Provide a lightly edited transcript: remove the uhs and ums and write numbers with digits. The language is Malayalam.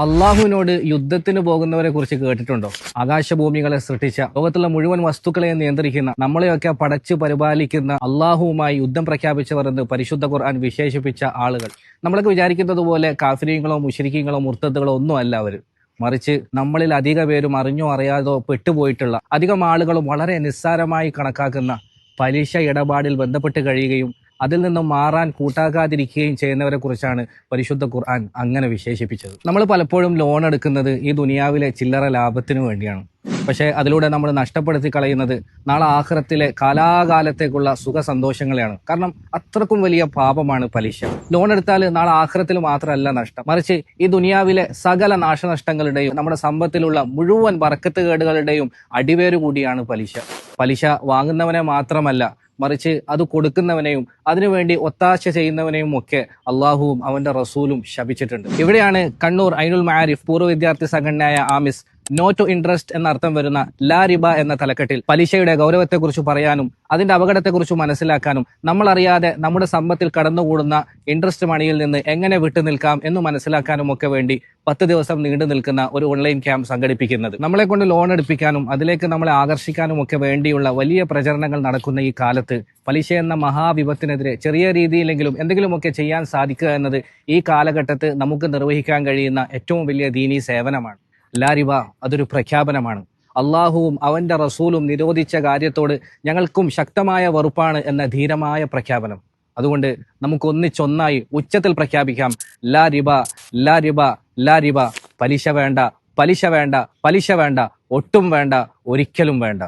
അള്ളാഹുവിനോട് യുദ്ധത്തിന് പോകുന്നവരെ കുറിച്ച് കേട്ടിട്ടുണ്ടോ? ആകാശഭൂമികളെ സൃഷ്ടിച്ച, ലോകത്തുള്ള മുഴുവൻ വസ്തുക്കളെയും നിയന്ത്രിക്കുന്ന, നമ്മളെയൊക്കെ പടച്ചു പരിപാലിക്കുന്ന അള്ളാഹുവുമായി യുദ്ധം പ്രഖ്യാപിച്ചവർ എന്ന് പരിശുദ്ധ ഖുർആൻ വിശേഷിപ്പിച്ച ആളുകൾ. നമ്മളൊക്കെ വിചാരിക്കുന്നത് പോലെ കാഫിരീങ്ങളോ മുശ്രിക്കീങ്ങളോ മുർത്തദുകളോ ഒന്നും അല്ല അവർ. മറിച്ച് നമ്മളിൽ അധിക പേരും അറിഞ്ഞോ അറിയാതോ പെട്ടുപോയിട്ടുള്ള, അധികം ആളുകളും വളരെ നിസ്സാരമായി കണക്കാക്കുന്ന പലിശ ഇടപാടിൽ ബന്ധപ്പെട്ട് കഴിയുകയും അതിൽ നിന്നും മാറാൻ കൂട്ടാക്കാതിരിക്കുകയും ചെയ്യുന്നവരെ കുറിച്ചാണ് പരിശുദ്ധ ഖുർആൻ അങ്ങനെ വിശേഷിപ്പിച്ചത്. നമ്മൾ പലപ്പോഴും ലോൺ എടുക്കുന്നത് ഈ ദുനിയാവിലെ ചില്ലറ ലാഭത്തിനു വേണ്ടിയാണ്. പക്ഷേ അതിലൂടെ നമ്മൾ നഷ്ടപ്പെടുത്തി കളയുന്നത് നാളെ ആഖിറത്തിലെ കാലാകാലത്തേക്കുള്ള സുഖ സന്തോഷങ്ങളെയാണ്. കാരണം അത്രക്കും വലിയ പാപമാണ് പലിശ. ലോൺ എടുത്താൽ നാളെ ആഖിറത്തിൽ മാത്രമല്ല നഷ്ടം, മറിച്ച് ഈ ദുനിയാവിലെ സകല നാശനഷ്ടങ്ങളുടെയും നമ്മുടെ സമ്പത്തിലുള്ള മുഴുവൻ ബർക്കത്തുകേടുകളുടെയും അടിവേരു കൂടിയാണ് പലിശ. പലിശ വാങ്ങുന്നവനെ മാത്രമല്ല, മറിച്ച് അത് കൊടുക്കുന്നവനെയും അതിനുവേണ്ടി ഒത്താശ ചെയ്യുന്നവനെയും ഒക്കെ അള്ളാഹുവും അവന്റെ റസൂലും ശപിച്ചിട്ടുണ്ട്. ഇവിടെയാണ് കണ്ണൂർ ഐനുൽ മആരിഫ് പൂർവ്വ വിദ്യാർത്ഥി സംഘടനയായ ആമിസ് നോ ടു ഇൻട്രസ്റ്റ് എന്നർത്ഥം വരുന്ന ലാ റിബ എന്ന തലക്കെട്ടിൽ പലിശയുടെ ഗൗരവത്തെക്കുറിച്ച് പറയാനും അതിന്റെ അപകടത്തെക്കുറിച്ച് മനസ്സിലാക്കാനും നമ്മളറിയാതെ നമ്മുടെ സമ്പത്തിൽ കടന്നുകൂടുന്ന ഇൻട്രസ്റ്റ് മണിയിൽ നിന്ന് എങ്ങനെ വിട്ടുനിൽക്കാം എന്ന് മനസ്സിലാക്കാനും ഒക്കെ വേണ്ടി 10 ദിവസം നീണ്ടു നിൽക്കുന്ന ഒരു ഓൺലൈൻ ക്യാമ്പ് സംഘടിപ്പിക്കുന്നത്. നമ്മളെ കൊണ്ട് ലോൺ എടുപ്പിക്കാനും അതിലേക്ക് നമ്മളെ ആകർഷിക്കാനും ഒക്കെ വേണ്ടിയുള്ള വലിയ പ്രചരണങ്ങൾ നടക്കുന്ന ഈ കാലത്ത് പലിശ എന്ന മഹാവിപത്തിനെതിരെ ചെറിയ രീതിയിലെങ്കിലും എന്തെങ്കിലുമൊക്കെ ചെയ്യാൻ സാധിക്കുക എന്നത് ഈ കാലഘട്ടത്ത് നമുക്ക് നിർവഹിക്കാൻ കഴിയുന്ന ഏറ്റവും വലിയ ദീനീ സേവനമാണ്. ലാ റിബ അതൊരു പ്രഖ്യാപനമാണ്. അള്ളാഹുവും അവന്റെ റസൂലും നിരോധിച്ച കാര്യത്തോട് ഞങ്ങൾക്കും ശക്തമായ വെറുപ്പാണ് എന്ന ധീരമായ പ്രഖ്യാപനം. അതുകൊണ്ട് നമുക്ക് ഒന്നിച്ചൊന്നായി ഉച്ചത്തിൽ പ്രഖ്യാപിക്കാം, ലാ റിബ, ലാ റിബ, ലാ റിബ. പലിശ വേണ്ട, പലിശ വേണ്ട, പലിശ വേണ്ട, ഒട്ടും വേണ്ട, ഒരിക്കലും വേണ്ട.